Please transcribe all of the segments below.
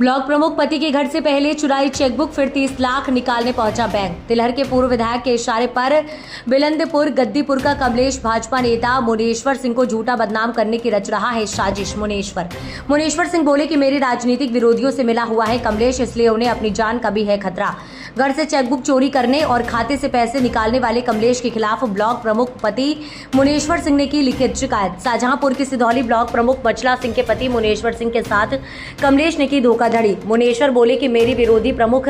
Block प्रमुख पति के घर से पहले चुराई चेकबुक, फिर 30 लाख निकालने पहुंचा बैंक। तिलहर के पूर्व विधायक के इशारे पर बिलंदपुर गद्दीपुर का कमलेश भाजपा नेता मुनेश्वर सिंह को झूठा बदनाम करने की रच रहा है साजिश। मुनेश्वर सिंह बोले कि मेरी राजनीतिक विरोधियों से मिला हुआ है कमलेश, इसलिए उन्हें अपनी जान का भी है खतरा। घर से चेकबुक चोरी करने और खाते से पैसे निकालने वाले कमलेश के खिलाफ ब्लॉक प्रमुख पति मुनेश्वर सिंह ने की लिखित शिकायत। शाहजहांपुर के सिधौली ब्लॉक प्रमुख मचला सिंह के पति मुनेश्वर सिंह के साथ कमलेश ने की धोखाधड़ी। मुनेश्वर बोले कि मेरी विरोधी प्रमुख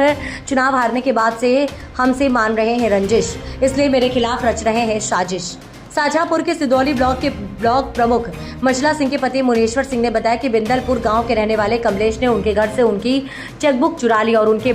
चुनाव हारने के बाद से हमसे मान रहे हैं रंजिश, इसलिए मेरे खिलाफ रच रहे हैं साजिश। शाहजहांपुर के सिधौली ब्लॉक के ब्लॉक प्रमुख मचला सिंह के पति मुनेश्वर सिंह ने बताया कि बिंदलपुर गांव के रहने वाले कमलेश ने उनके घर से उनकी चेकबुक चुरा ली और उनके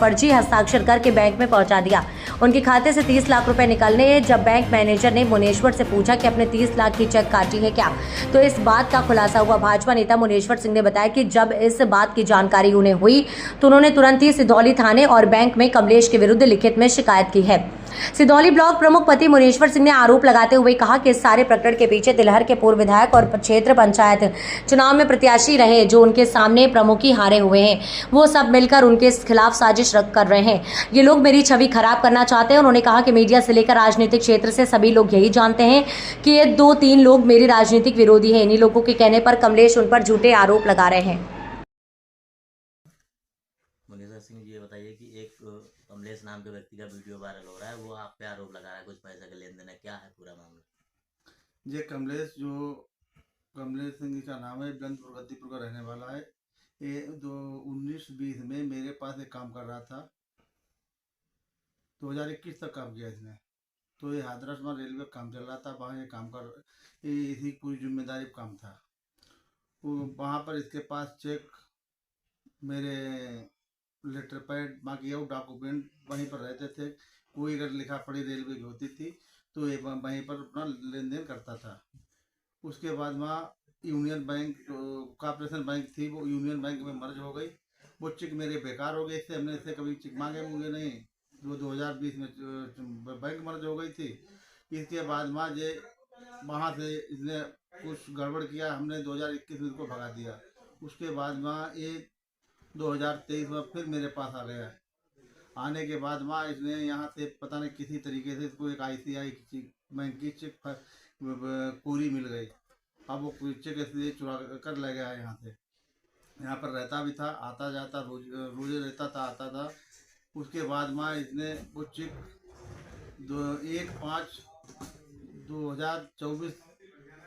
फर्जी हस्ताक्षर करके बैंक में पहुंचा दिया। उनके खाते से 30 लाख रुपए निकलने जब बैंक मैनेजर ने मुनेश्वर से पूछा कि अपने 30 लाख की चेक काटी है क्या, तो इस बात का खुलासा हुआ। भाजपा नेता मुनेश्वर सिंह ने बताया कि जब इस बात की जानकारी उन्हें हुई तो उन्होंने तुरंत ही सिधौली थाने और बैंक में कमलेश के विरुद्ध लिखित में शिकायत की है। सिधौली ब्लॉक प्रमुख पति मुनेश्वर सिंह ने आरोप लगाते हुए कहा कि इस सारे प्रकरण के पीछे तिलहर के पूर्व विधायक और क्षेत्र पंचायत चुनाव में प्रत्याशी रहे जो उनके सामने प्रमुख ही हारे हुए हैं, वो सब मिलकर उनके खिलाफ साजिश कर रहे हैं। ये लोग मेरी छवि खराब करना चाहते हैं। उन्होंने कहा कि मीडिया से लेकर राजनीतिक क्षेत्र से सभी लोग यही जानते हैं कि ये 2-3 लोग मेरी राजनीतिक विरोधी हैं। इन्हीं लोगों के कहने पर कमलेश उन पर झूठे आरोप लगा रहे हैं। मुनेश्वर सिंह जी, ये बताइए कि एक कमलेश नाम के व्यक्ति का वीडियो वायरल हो रहा है, वो आप पे आरोप लगा रहा है कुछ पैसे का लेन देन है, क्या है पूरा मामला? ये कमलेश कमलेश सिंह का नाम है, बिलंदपुर गद्दीपुर का रहने वाला है। ये 19-20 में मेरे पास एक काम कर रहा था। 2021 तक काम किया इसने। तो ये हाथरस में रेलवे काम चल रहा था, वहाँ ये काम इसी पूरी जिम्मेदारी काम था। वहाँ पर इसके पास चेक, मेरे लेटर पैड, बाकी और डॉक्यूमेंट वहीं पर रहते थे। कोई अगर लिखा पढ़ी रेलवे की होती थी तो ये वहीं पर अपना लेन देन करता था। उसके बाद वहाँ यूनियन बैंक, कॉर्पोरेशन बैंक थी, वो यूनियन बैंक में मर्ज हो गई। वो चेक मेरे बेकार हो गए, इससे हमने इससे कभी चेक मांगे मुझे नहीं। वो 2020 में बैंक मर्ज हो गई थी। इसके बाद वहाँ से इसने कुछ गड़बड़ किया, हमने 2021 में इसको भगा दिया। उसके बाद वहाँ ये 2023 में फिर मेरे पास आ गया। आने के बाद वहाँ इसने यहाँ से पता नहीं किसी तरीके से इसको एक ICI बैंक की चेक पूरी मिल गई। अब वो चेक इसलिए चुरा कर ले गया यहाँ से। यहाँ पर रहता भी था, आता जाता रोजे रहता था, आता था। उसके बाद वहाँ इसने वो चेक 1/5/2024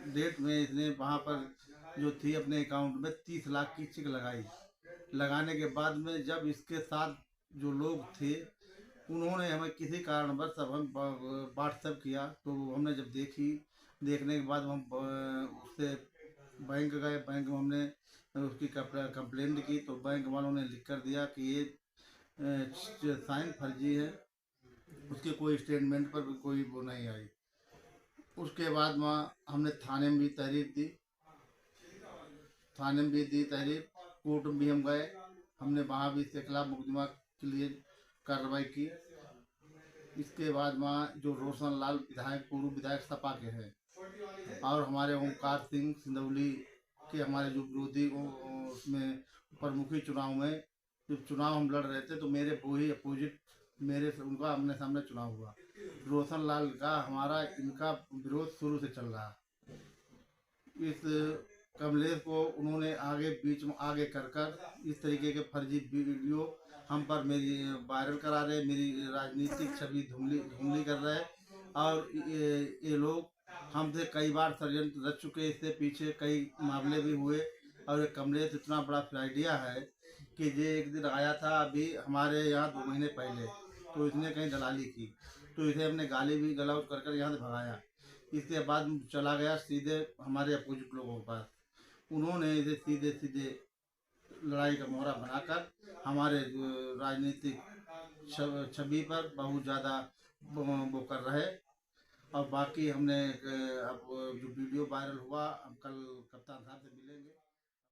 डेट में इसने वहाँ पर जो थी अपने अकाउंट में 30 लाख की चेक लगाई। लगाने के बाद में जब इसके साथ जो लोग थे उन्होंने हमें किसी कारणवश सब हम व्हाट्सएप किया, तो हमने जब देखने के बाद हम उससे बैंक गए। बैंक में हमने उसकी कंप्लेंट की, तो बैंक वालों ने लिख कर दिया कि ये साइन फर्जी है, उसके कोई स्टेटमेंट पर भी कोई वो नहीं आई। उसके बाद वहाँ हमने थाने में भी तहरीर दी, कोर्ट में भी हम गए। हमने वहाँ भी इसके खिलाफ मुकदमा के लिए कार्रवाई की। इसके बाद वहाँ जो रोशन लाल विधायक, पूर्व विधायक सपा के हैं, और हमारे ओमकार सिंह सिंधौली के, हमारे जो विरोधी उसमें प्रमुखी चुनाव में जब चुनाव हम लड़ रहे थे तो मेरे वही अपोजिट उनका आमने सामने चुनाव हुआ। रोशन लाल का हमारा इनका विरोध शुरू से चल रहा। इस कमलेश को उन्होंने बीच में आगे कर इस तरीके के फर्जी वीडियो हम पर मेरी वायरल करा रहे, मेरी राजनीतिक छवि धुंधली कर रहे हैं। और ये लोग हमसे कई बार षड्यंत्र रच चुके, इससे पीछे कई मामले भी हुए। और ये कमलेश इतना बड़ा आइडिया है कि ये एक दिन आया था अभी हमारे यहाँ 2 महीने पहले, तो इसने कहीं दलाली की, तो इसे हमने गाली भी गलौज कर यहाँ से भगाया। इसके बाद चला गया सीधे हमारे अपोजिट लोगों के पास। उन्होंने इसे सीधे लड़ाई का मोहरा बनाकर हमारे राजनीतिक छवि पर बहुत ज़्यादा वो कर रहे। और बाकी हमने अब जो वीडियो वायरल हुआ, हम कल कप्तान साहब से